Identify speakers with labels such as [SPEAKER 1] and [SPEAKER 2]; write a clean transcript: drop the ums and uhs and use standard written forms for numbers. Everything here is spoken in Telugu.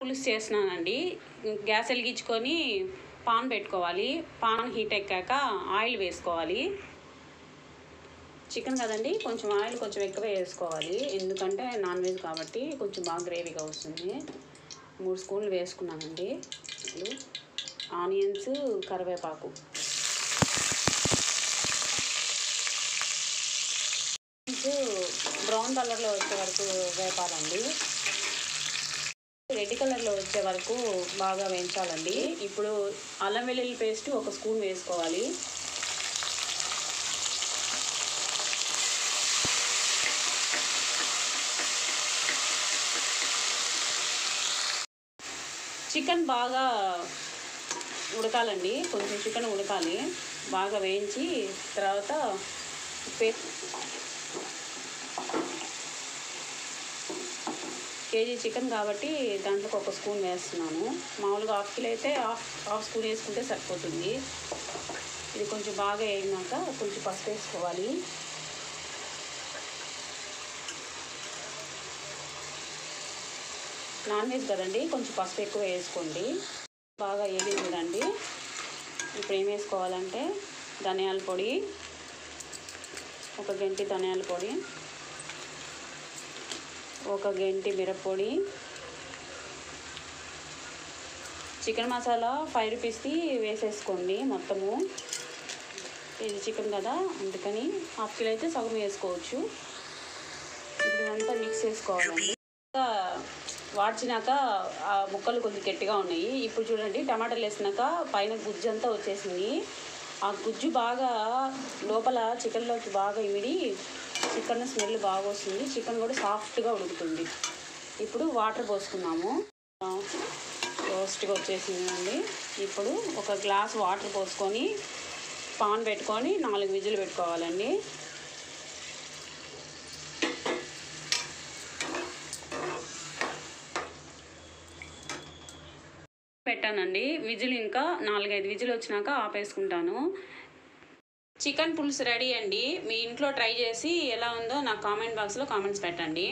[SPEAKER 1] పులుసు చేస్తున్నానండి. గ్యాస్ వెలిగించుకొని పాన్ పెట్టుకోవాలి. పాన్ హీట్ ఎక్కాక ఆయిల్ వేసుకోవాలి. చికెన్ కదండి, కొంచెం ఆయిల్ కొంచెం ఎక్కువ వేసుకోవాలి. ఎందుకంటే నాన్ వెజ్ కాబట్టి కొంచెం బాగా గ్రేవీగా వస్తుంది. 3 స్పూన్లు వేసుకున్నానండి. ఇప్పుడు ఆనియన్స్, కరివేపాకు. బ్రౌన్ కలర్లో వచ్చే వరకు వేపాలండి. రెడ్ కలర్లో వచ్చే వరకు బాగా వేయించాలండి. ఇప్పుడు అల్లం వెల్లుల్లి పేస్ట్ 1 స్పూన్ వేసుకోవాలి. చికెన్ బాగా ఉడకాలండి. కొంచెం చికెన్ ఉడకాలి. బాగా వేయించి తర్వాత కేజీ చికెన్ కాబట్టి దాంట్లోకి 1 స్పూన్ వేస్తున్నాను. మామూలుగా హాఫ్ కిలో అయితే హాఫ్ స్పూన్ వేసుకుంటే సరిపోతుంది. ఇది కొంచెం బాగా వేగినాక కొంచెం పసుపు వేసుకోవాలి. నాన్ వెజ్ కదండి, కొంచెం పసుపు ఎక్కువ వేసుకోండి. బాగా వేగింది కదండి. ఇప్పుడు ఏం వేసుకోవాలంటే ధనియాల పొడి, 1 గంటి ధనియాల పొడి, 1 గంటి మిరప్పొడి, చికెన్ మసాలా 5 రూపీస్ది వేసేసుకోండి మొత్తము. ఇది చికెన్ కదా, అందుకని హాఫ్ కిలో అయితే సగం వేసుకోవచ్చు. ఇప్పుడు ఇదంతా మిక్స్ చేసుకోవాలండి. వాడ్చినాక ఆ ముక్కలు కొంచెం గట్టిగా ఉన్నాయి. ఇప్పుడు చూడండి, టమాటాలు వేసినాక పైన గుజ్జు అంతా వచ్చేసింది. ఆ గుజ్జు బాగా లోపల చికెన్లోకి బాగా ఇమిడి చికెన్ స్మెల్ బాగా వస్తుంది. చికెన్ కూడా సాఫ్ట్గా ఉడుకుతుంది. ఇప్పుడు వాటర్ పోసుకున్నాము. రోస్ట్గా వచ్చేసిందండి. ఇప్పుడు 1 గ్లాస్ వాటర్ పోసుకొని పాన్ పెట్టుకొని 4 విజిల్ పెట్టుకోవాలండి. పెట్టానండి విజిల్. ఇంకా 4-5 విజిల్ వచ్చినాక ఆపేసుకుంటాను. చికెన్ పులుసు రెడీ అండి. మీ ఇంట్లో ట్రై చేసి ఎలా ఉందో నాకు కామెంట్ బాక్స్లో కామెంట్స్ పెట్టండి.